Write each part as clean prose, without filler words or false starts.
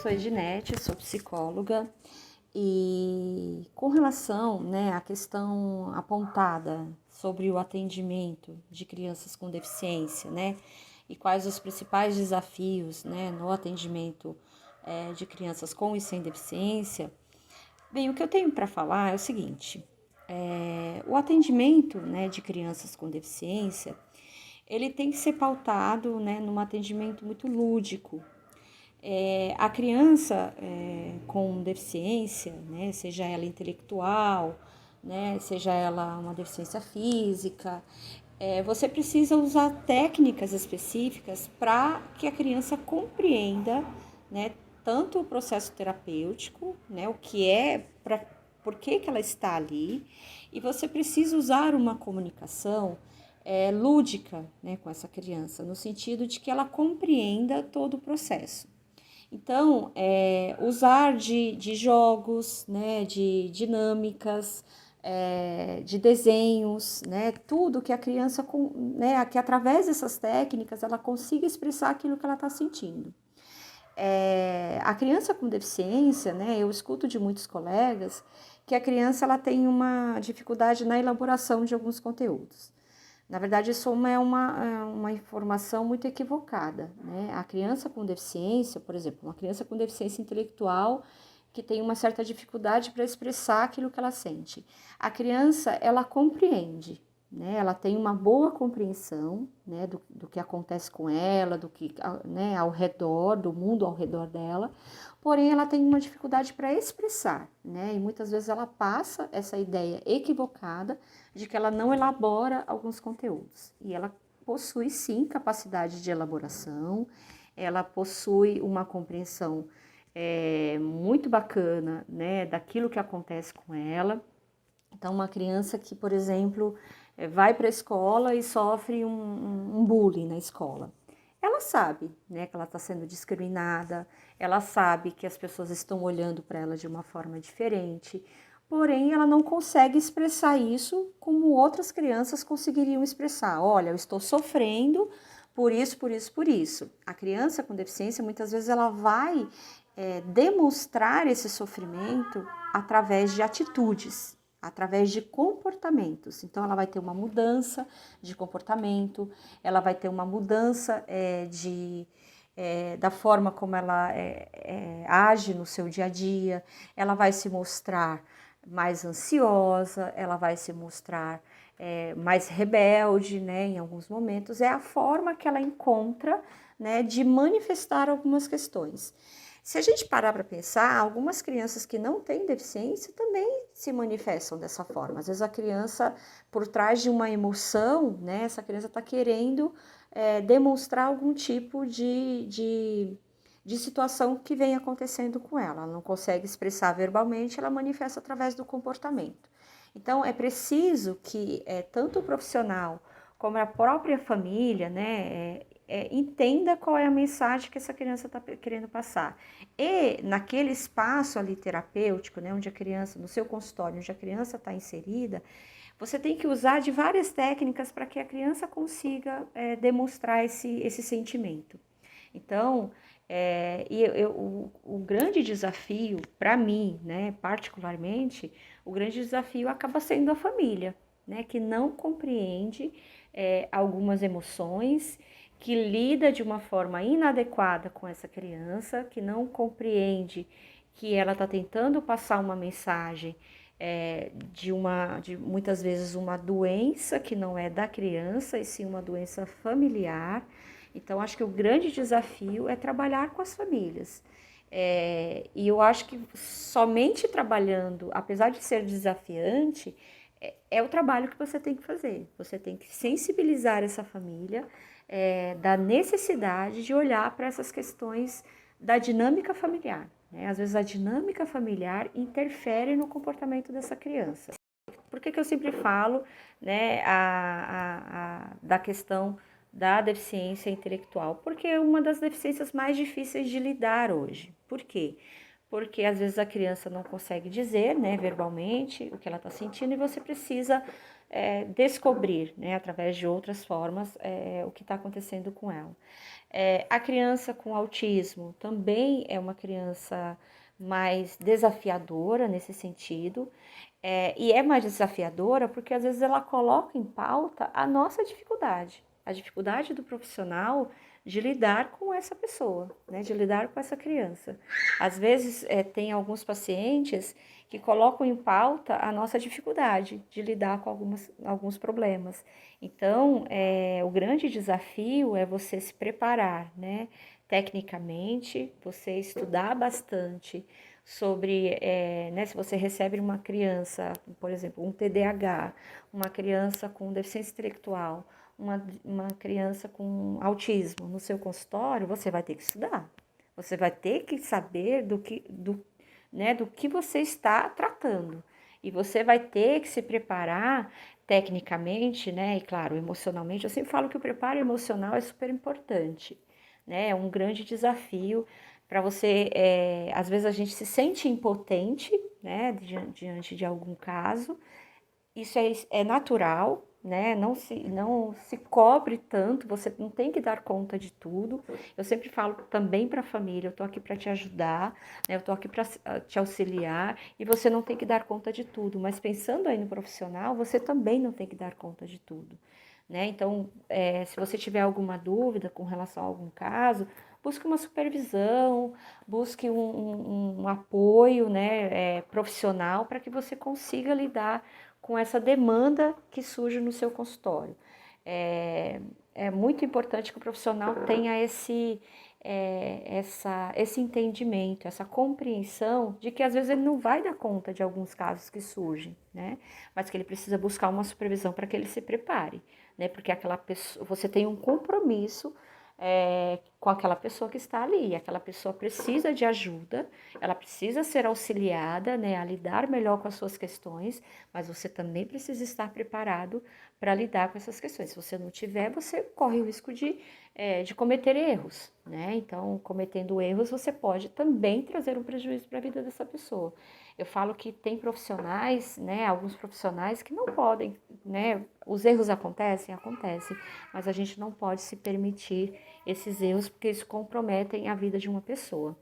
sou Edinete, sou psicóloga e com relação, à questão apontada sobre o atendimento de crianças com deficiência, e quais os principais desafios, no atendimento de crianças com e sem deficiência, bem, o que eu tenho para falar é o seguinte, o atendimento, de crianças com deficiência, ele tem que ser pautado, num atendimento muito lúdico. A criança com deficiência, seja ela intelectual, seja ela uma deficiência física, você precisa usar técnicas específicas para que a criança compreenda, tanto o processo terapêutico, o que é, por que ela está ali, e você precisa usar uma comunicação lúdica, com essa criança, no sentido de que ela compreenda todo o processo. Então, usar de jogos, de dinâmicas, de desenhos, tudo que a criança, que através dessas técnicas ela consiga expressar aquilo que ela está sentindo. A criança com deficiência, eu escuto de muitos colegas que a criança ela tem uma dificuldade na elaboração de alguns conteúdos. Na verdade, isso é uma informação muito equivocada, A criança com deficiência, por exemplo, uma criança com deficiência intelectual que tem uma certa dificuldade para expressar aquilo que ela sente. A criança, ela compreende, Ela tem uma boa compreensão, do que acontece com ela, do que, ao redor, do mundo ao redor dela, porém ela tem uma dificuldade para expressar, E muitas vezes ela passa essa ideia equivocada de que ela não elabora alguns conteúdos. E ela possui sim capacidade de elaboração, ela possui uma compreensão muito bacana, daquilo que acontece com ela. Então, uma criança que, por exemplo, vai para a escola e sofre um bullying na escola. Ela sabe, que ela está sendo discriminada, ela sabe que as pessoas estão olhando para ela de uma forma diferente, porém ela não consegue expressar isso como outras crianças conseguiriam expressar. Olha, eu estou sofrendo por isso, por isso, por isso. A criança com deficiência, muitas vezes, ela vai demonstrar esse sofrimento através de atitudes, através de comportamentos. Então, ela vai ter uma mudança de comportamento, ela vai ter uma mudança da forma como ela age no seu dia a dia, ela vai se mostrar mais ansiosa, ela vai se mostrar mais rebelde, em alguns momentos. É a forma que ela encontra, de manifestar algumas questões. Se a gente parar para pensar, algumas crianças que não têm deficiência também se manifestam dessa forma. Às vezes a criança, por trás de uma emoção, essa criança está querendo demonstrar algum tipo de situação que vem acontecendo com ela. Ela não consegue expressar verbalmente, ela manifesta através do comportamento. Então, é preciso que tanto o profissional como a própria família, entenda qual é a mensagem que essa criança está querendo passar. E naquele espaço ali terapêutico, onde a criança, no seu consultório, onde a criança está inserida, você tem que usar de várias técnicas para que a criança consiga demonstrar esse sentimento. Então, o grande desafio, para mim, particularmente, o grande desafio acaba sendo a família, que não compreende algumas emoções, que lida de uma forma inadequada com essa criança, que não compreende que ela está tentando passar uma mensagem de muitas vezes uma doença que não é da criança, e sim uma doença familiar. Então, acho que o grande desafio é trabalhar com as famílias. E eu acho que somente trabalhando, apesar de ser desafiante, é o trabalho que você tem que fazer. Você tem que sensibilizar essa família da necessidade de olhar para essas questões da dinâmica familiar. Às vezes a dinâmica familiar interfere no comportamento dessa criança. Por que eu sempre falo da questão da deficiência intelectual? Porque é uma das deficiências mais difíceis de lidar hoje. Por quê? porque às vezes a criança não consegue dizer, né, verbalmente o que ela está sentindo e você precisa descobrir, né, através de outras formas, o que está acontecendo com ela. A criança com autismo também é uma criança mais desafiadora nesse sentido, e é mais desafiadora porque às vezes ela coloca em pauta a nossa dificuldade, a dificuldade do profissional de lidar com essa pessoa, né, de lidar com essa criança. Às vezes tem alguns pacientes que colocam em pauta a nossa dificuldade de lidar com alguns problemas. Então, o grande desafio é você se preparar, né, tecnicamente, você estudar bastante sobre, né, se você recebe uma criança, por exemplo, um TDAH, uma criança com deficiência intelectual, uma criança com autismo no seu consultório, você vai ter que estudar. Você vai ter que saber né, do que você está tratando. E você vai ter que se preparar tecnicamente, né, e claro, emocionalmente. Eu sempre falo que o preparo emocional é super importante, né, é um grande desafio para você. Às vezes a gente se sente impotente, né, diante de algum caso. Isso é natural, né? Não se cobre tanto, você não tem que dar conta de tudo. Eu sempre falo também para a família, eu tô aqui para te ajudar, né? Eu tô aqui para te auxiliar e você não tem que dar conta de tudo. Mas pensando aí no profissional, você também não tem que dar conta de tudo, né? Então, se você tiver alguma dúvida com relação a algum caso, busque uma supervisão, busque um apoio, né, profissional para que você consiga lidar com essa demanda que surge no seu consultório. É muito importante que o profissional tenha esse entendimento, essa compreensão de que às vezes ele não vai dar conta de alguns casos que surgem, né? Mas que ele precisa buscar uma supervisão para que ele se prepare, né? Porque aquela pessoa, você tem um compromisso com aquela pessoa que está ali. Aquela pessoa precisa de ajuda, ela precisa ser auxiliada, né, a lidar melhor com as suas questões, mas você também precisa estar preparado para lidar com essas questões. Se você não tiver, você corre o risco de cometer erros, né? Então, cometendo erros, você pode também trazer um prejuízo para a vida dessa pessoa. Eu falo que tem profissionais, né, alguns profissionais que não podem, né, os erros acontecem, mas a gente não pode se permitir esses erros porque eles comprometem a vida de uma pessoa,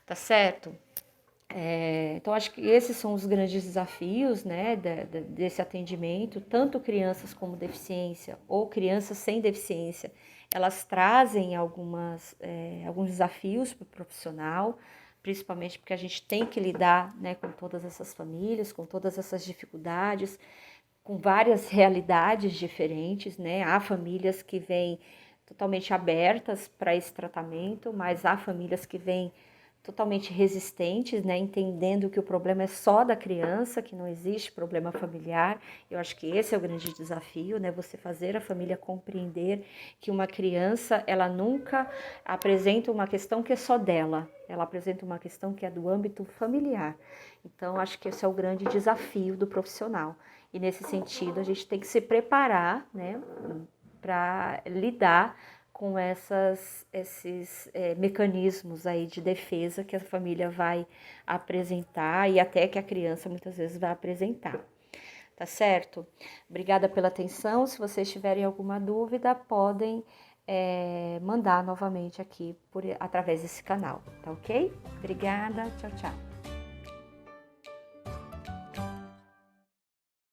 tá certo? Então, acho que esses são os grandes desafios, né, desse atendimento, tanto crianças com deficiência ou crianças sem deficiência, elas trazem alguns desafios para o profissional, principalmente porque a gente tem que lidar, né, com todas essas famílias, com todas essas dificuldades, com várias realidades diferentes, né? Há famílias que vêm totalmente abertas para esse tratamento, mas há famílias que vêm totalmente resistentes, né? Entendendo que o problema é só da criança, que não existe problema familiar. Eu acho que esse é o grande desafio, né? Você fazer a família compreender que uma criança, ela nunca apresenta uma questão que é só dela, ela apresenta uma questão que é do âmbito familiar. Então, acho que esse é o grande desafio do profissional. E nesse sentido, a gente tem que se preparar, né, para lidar com esses mecanismos aí de defesa que a família vai apresentar e até que a criança muitas vezes vai apresentar. Tá certo? Obrigada pela atenção. Se vocês tiverem alguma dúvida, podem mandar novamente aqui através desse canal, tá ok? Obrigada, tchau, tchau.